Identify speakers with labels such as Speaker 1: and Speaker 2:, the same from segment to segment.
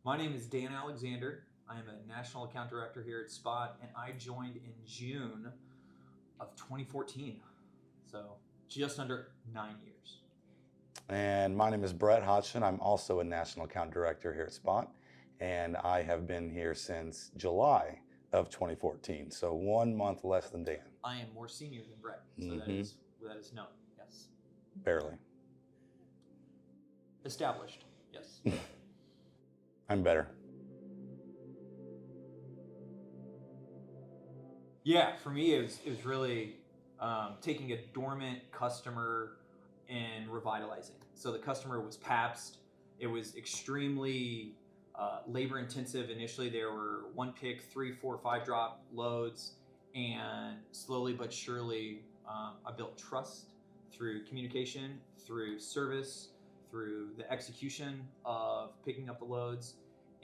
Speaker 1: My name is Dan Alexander. I am a national account director here at Spot, and I joined in June of 2014. So just under 9 years.
Speaker 2: And my name is Brett Hodgson. I'm also a National Account Director here at Spot, and I have been here since July of 2014. So 1 month less than Dan.
Speaker 1: I am more senior than Brett, so that is known. Yes.
Speaker 2: Barely.
Speaker 1: Established. Yes.
Speaker 2: I'm better.
Speaker 1: Yeah, for me, it was really taking a dormant customer and revitalizing. So the customer was Pabst. It was extremely labor intensive. Initially, there were one pick, 3, 4, 5 drop loads, and slowly but surely, I built trust through communication, through service, through the execution of picking up the loads,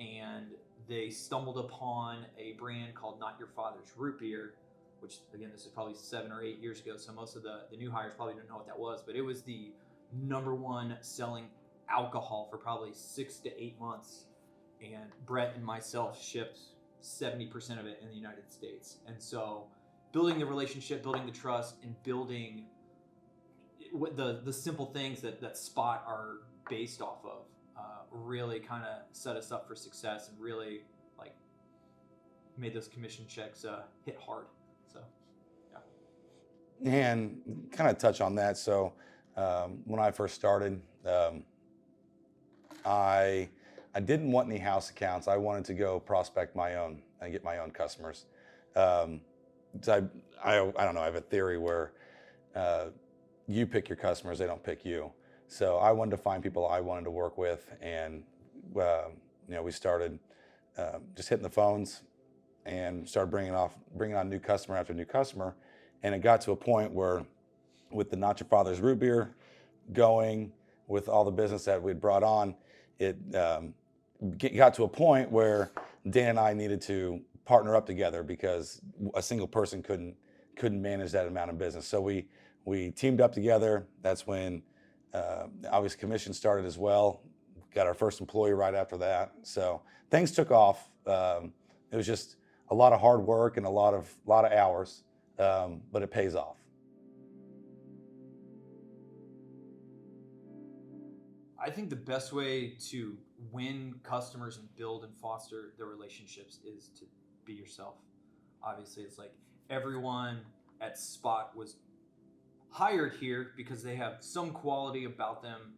Speaker 1: and they stumbled upon a brand called Not Your Father's Root Beer, which again, this is probably 7 or 8 years ago. So most of the new hires probably don't know what that was, but it was the number one selling alcohol for probably 6 to 8 months. And Brett and myself shipped 70% of it in the United States. And so building the relationship, building the trust, and building the simple things that Spot are based off of really kind of set us up for success and really like made those commission checks hit hard. So, yeah.
Speaker 2: And kind of touch on that. So when I first started, I didn't want any house accounts. I wanted to go prospect my own and get my own customers. So I don't know. I have a theory where you pick your customers, they don't pick you. So I wanted to find people I wanted to work with, and we started just hitting the phones and started bringing on new customer after new customer, and it got to a point where, with the Not Your Father's Root Beer going, with all the business that we'd brought on, it got to a point where Dan and I needed to partner up together because a single person couldn't manage that amount of business. So we teamed up together. That's when obviously commission started as well. Got our first employee right after that. So things took off. It was just a lot of hard work and a lot of hours, but it pays off.
Speaker 1: I think the best way to win customers and build and foster their relationships is to be yourself. Obviously, it's like everyone at Spot was hired here because they have some quality about them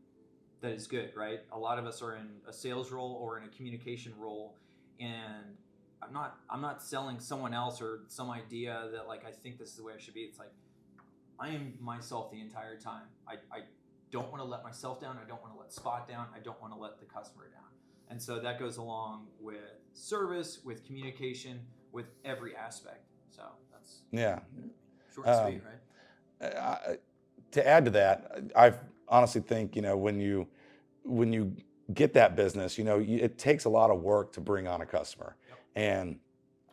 Speaker 1: that is good, right? A lot of us are in a sales role or in a communication role, and I'm not selling someone else or some idea that like I think this is the way I should be. It's like I am myself the entire time. I don't want to let myself down. I don't want to let Spot down. I don't want to let the customer down. And so that goes along with service, with communication, with every aspect. So that's short and sweet, right?
Speaker 2: To add to that, I honestly think when you get that business, it takes a lot of work to bring on a customer,
Speaker 1: Yep.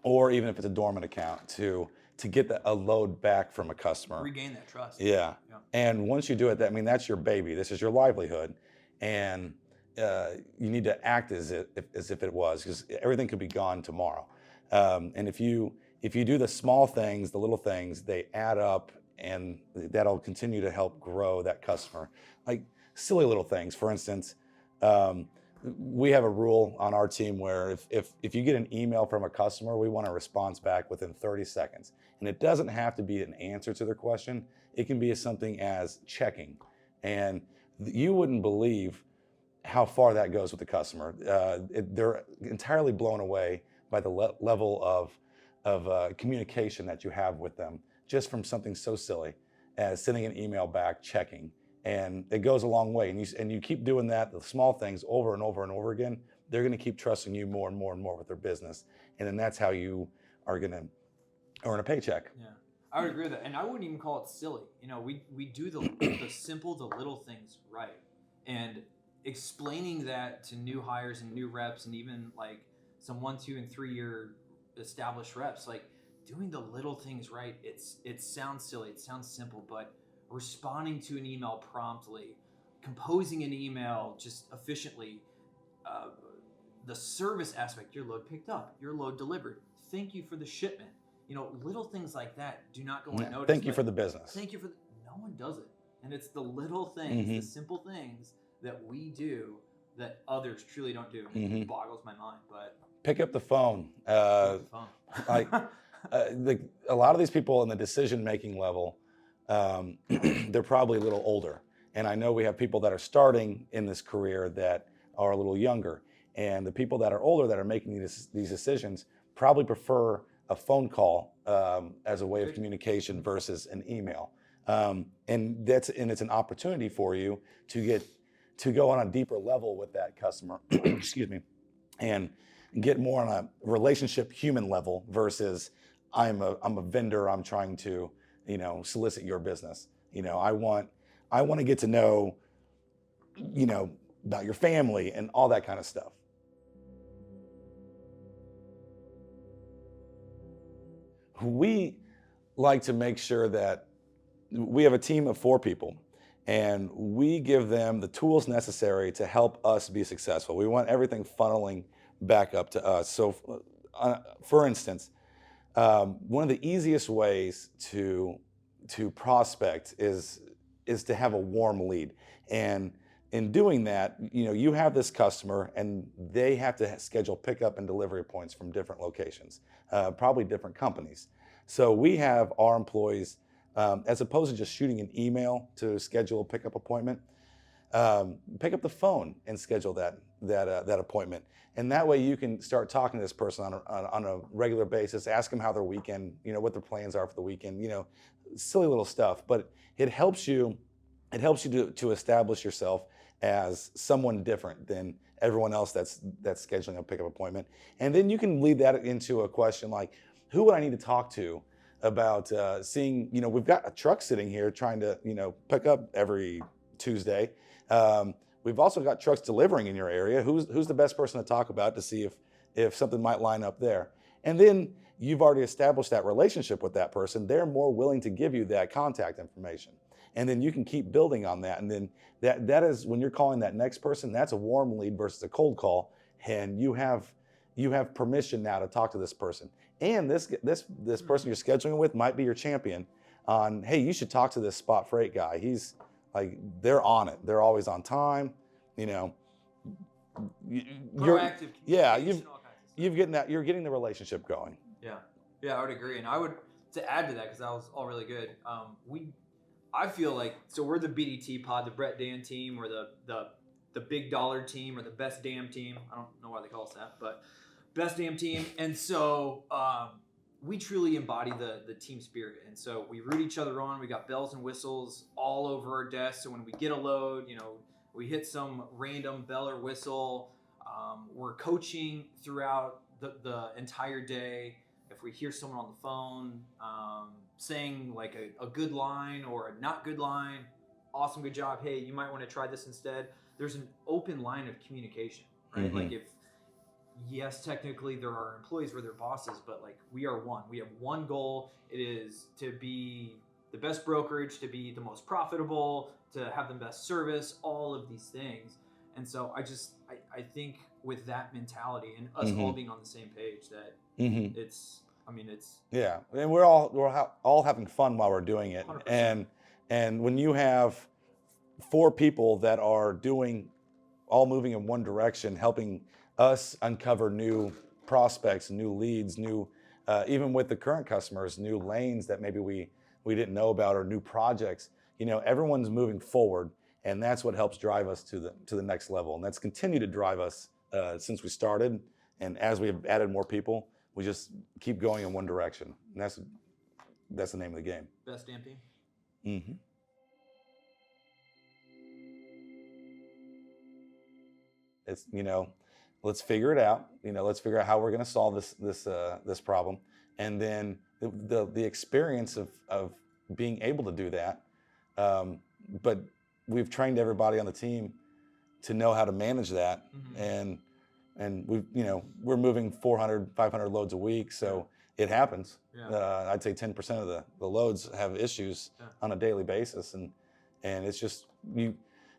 Speaker 2: or even if it's a dormant account to get a load back from a customer.
Speaker 1: Regain that trust.
Speaker 2: Yeah. And once you do it, that's your baby. This is your livelihood, and you need to act as if it was, because everything could be gone tomorrow. And if you do the small things, the little things, they add up, and that'll continue to help grow that customer. Like silly little things. For instance, we have a rule on our team where if you get an email from a customer, we want a response back within 30 seconds. And it doesn't have to be an answer to their question. It can be something as checking. And you wouldn't believe how far that goes with the customer. They're entirely blown away by the level of communication that you have with them, just from something so silly as sending an email back, checking. And it goes a long way. And you keep doing that, the small things, over and over and over again, they're going to keep trusting you more and more and more with their business. And then that's how you are going to earn a paycheck.
Speaker 1: Yeah, I would agree with that. And I wouldn't even call it silly. We do the simple, the little things right. And explaining that to new hires and new reps, and even like some 1, 2, and 3 year established reps, like doing the little things right. It sounds silly, it sounds simple, but responding to an email promptly, composing an email just efficiently, the service aspect, your load picked up, your load delivered, thank you for the shipment. Little things like that do not go unnoticed.
Speaker 2: Thank you for the business.
Speaker 1: Thank you for no one does it. And it's the little things, the simple things that we do that others truly don't do. It boggles my mind, but
Speaker 2: pick up the phone. Like a lot of these people in the decision-making level, they're probably a little older. And I know we have people that are starting in this career that are a little younger. And the people that are older that are making these decisions probably prefer a phone call as a way of communication versus an email. And it's an opportunity for you to go on a deeper level with that customer, excuse me, and get more on a relationship human level versus I'm a vendor, I'm trying to, solicit your business. I want to get to know, about your family and all that kind of stuff. We like to make sure that we have a team of 4 people and we give them the tools necessary to help us be successful. We want everything funneling back up to us. So for instance, one of the easiest ways to prospect is to have a warm lead. And in doing that, you have this customer and they have to schedule pickup and delivery points from different locations, probably different companies. So we have our employees, as opposed to just shooting an email to schedule a pickup appointment, pick up the phone and schedule that appointment. And that way you can start talking to this person on a regular basis, ask them how their weekend, what their plans are for the weekend, silly little stuff. But it helps you to establish yourself as someone different than everyone else that's scheduling a pickup appointment. And then you can lead that into a question like, who would I need to talk to about seeing, we've got a truck sitting here trying to, pick up every Tuesday. We've also got trucks delivering in your area. Who's the best person to talk about to see if something might line up there? And then you've already established that relationship with that person. They're more willing to give you that contact information. And then you can keep building on that. And then that is when you're calling that next person, that's a warm lead versus a cold call. And you have permission now to talk to this person. And this person you're scheduling with might be your champion on, hey, you should talk to this spot freight guy. He's like, they're on it. They're always on time.
Speaker 1: Proactive.
Speaker 2: You're getting the relationship going.
Speaker 1: Yeah, I would agree. And to add to that, because that was all really good. I feel like, so we're the BDT pod, the Brett Dan team, or the big dollar team, or the best damn team. I don't know why they call us that, but best damn team. And so we truly embody the team spirit. And so we root each other on. We got bells and whistles all over our desks. So when we get a load, we hit some random bell or whistle. We're coaching throughout the entire day. If we hear someone on the phone saying like a good line or a not good line, awesome, good job, hey, you might want to try this instead. There's an open line of communication, right? Like yes, technically there are employees where they're bosses, but like we are one. We have one goal. It is to be the best brokerage, to be the most profitable, to have the best service, all of these things. And so I think with that mentality and us all being on the same page, that it's
Speaker 2: yeah, and we're all having fun while we're doing it. 100%. And when you have 4 people that are all moving in one direction, helping us uncover new prospects, new leads, even with the current customers, new lanes that maybe we didn't know about, or new projects. Everyone's moving forward, and that's what helps drive us to the next level. And that's continued to drive us since we started. And as we have added more people, we just keep going in one direction. And that's the name of the game.
Speaker 1: Best damn team.
Speaker 2: Mm-hmm. It's, let's figure it out. Let's figure out how we're going to solve this problem. And then the experience of being able to do that. But we've trained everybody on the team to know how to manage that. And we're moving 400, 500 loads a week. So it happens. Yeah. I'd say 10% of the loads have issues on a daily basis. And it's just,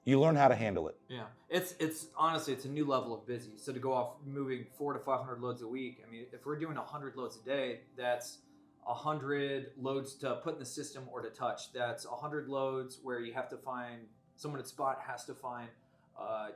Speaker 2: you learn how to handle it.
Speaker 1: Yeah, it's honestly it's a new level of busy. So to go off moving 400 to 500 loads a week, I mean, if we're doing 100 loads a day, that's 100 loads to put in the system or to touch. That's 100 loads where you have to find someone at Spot has to find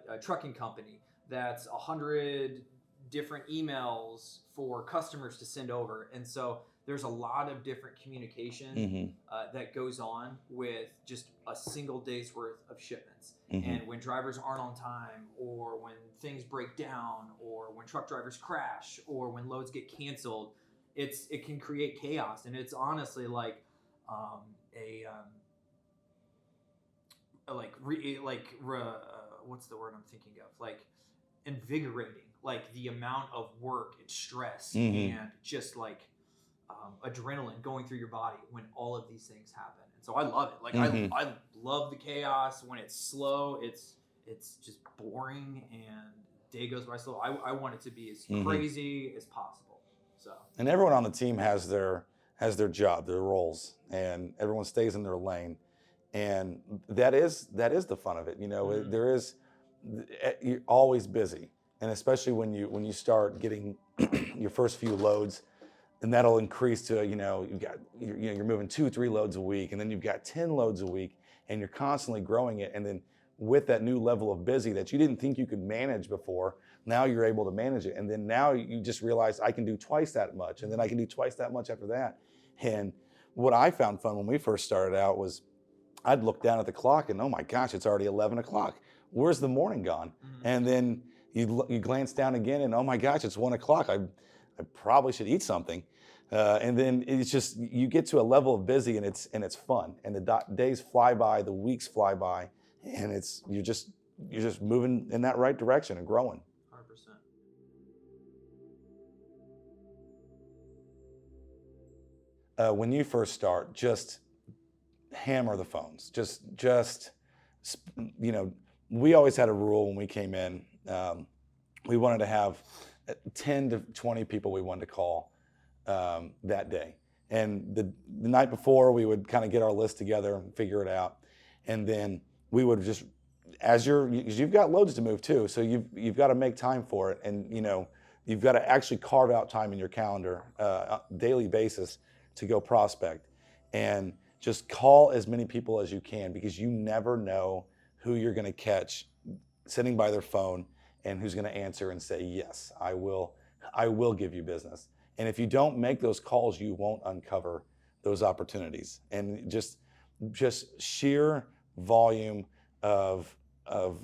Speaker 1: a trucking company. That's 100 different emails for customers to send over, and so there's a lot of different communication that goes on with just a single day's worth of shipments. And when drivers aren't on time, or when things break down, or when truck drivers crash, or when loads get canceled, it can create chaos. And it's honestly like what's the word I'm thinking of? Like invigorating, like the amount of work and stress and just like adrenaline going through your body when all of these things happen. And so I love it. Like I love the chaos. When it's slow, it's just boring and day goes by slow. I want it to be as crazy as possible. So,
Speaker 2: and everyone on the team has their job, their roles, and everyone stays in their lane. And that is the fun of it. You know, you're always busy. And especially when you start getting your first few loads, and that'll increase to, you're moving 2-3 loads a week, and then you've got 10 loads a week, and you're constantly growing it. And then with that new level of busy that you didn't think you could manage before, now you're able to manage it. And then now you just realize I can do twice that much, and then I can do twice that much after that. And what I found fun when we first started out was I'd look down at the clock and, oh my gosh, it's already 11 o'clock. Where's the morning gone? And then you glance down again and, oh my gosh, it's 1 o'clock. I probably should eat something. And then it's just, you get to a level of busy and it's fun. And the days fly by, the weeks fly by, and you're just moving in that right direction and growing.
Speaker 1: 100%.
Speaker 2: When you first start, just hammer the phones. We always had a rule when we came in. We wanted to have 10 to 20 people we wanted to call that day. And the night before, we would kind of get our list together and figure it out. And then we would just, because you've got loads to move too, so you've got to make time for it. And you've got to actually carve out time in your calendar, daily basis, to go prospect. And just call as many people as you can, because you never know who you're going to catch sitting by their phone and who's going to answer and say, yes, I will give you business. And if you don't make those calls, you won't uncover those opportunities. And just sheer volume of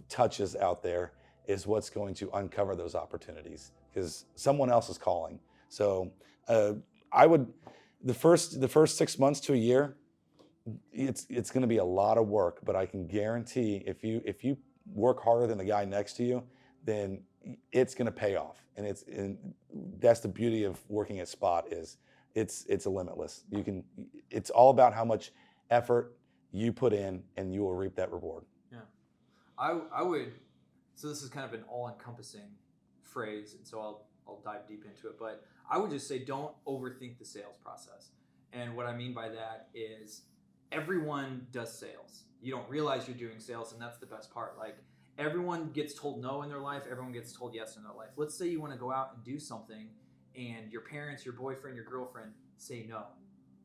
Speaker 2: touches out there is what's going to uncover those opportunities, because someone else is calling. So the first 6 months to a year, it's going to be a lot of work, but I can guarantee if you work harder than the guy next to you, then it's going to pay off. And that's the beauty of working at Spot, is it's limitless. It's all about how much effort you put in, and you will reap that reward.
Speaker 1: Yeah, I would. So this is kind of an all-encompassing phrase, and so I'll dive deep into it. But I would just say, don't overthink the sales process. And what I mean by that is, everyone does sales. You don't realize you're doing sales, and that's the best part. Like, everyone gets told no in their life. Everyone gets told yes in their life. Let's say you want to go out and do something, and your parents, your boyfriend, your girlfriend say no.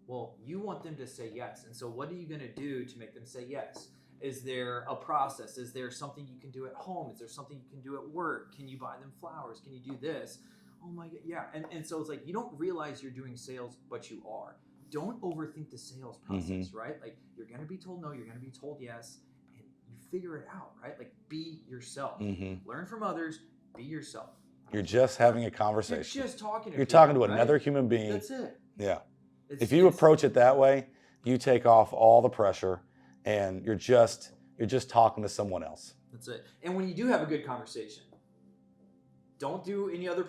Speaker 1: Well, you want them to say yes. And so what are you going to do to make them say yes? Is there a process? Is there something you can do at home? Is there something you can do at work? Can you buy them flowers? Can you do this? Oh my God, yeah. And so it's like, you don't realize you're doing sales, but you are. Don't overthink the sales process, right? Like, you're going to be told no, you're going to be told yes, and you figure it out, right? Like, be yourself. Learn from others, be yourself.
Speaker 2: You're just having a conversation.
Speaker 1: You're just talking to
Speaker 2: You're
Speaker 1: people,
Speaker 2: talking to
Speaker 1: right?
Speaker 2: another human being.
Speaker 1: That's it.
Speaker 2: Yeah. If you approach it that way, you take off all the pressure, and you're just talking to someone else.
Speaker 1: That's it. And when you do have a good conversation, don't do any other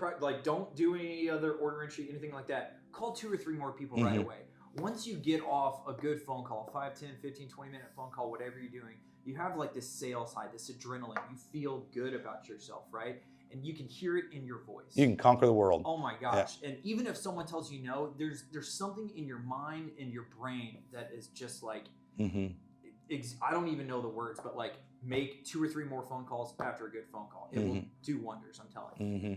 Speaker 1: order entry, anything like that. Call 2 or 3 more people right away. Once you get off a good phone call, 5, 10, 15, 20-minute phone call, whatever you're doing, you have like this sales high, this adrenaline. You feel good about yourself, right? And you can hear it in your voice.
Speaker 2: You can conquer the world.
Speaker 1: Oh my gosh. Yeah. And even if someone tells you no, there's something in your mind and your brain that is just like, I don't even know the words, but like, make 2 or 3 more phone calls after a good phone call. It will do wonders, I'm telling you.
Speaker 2: Mm-hmm.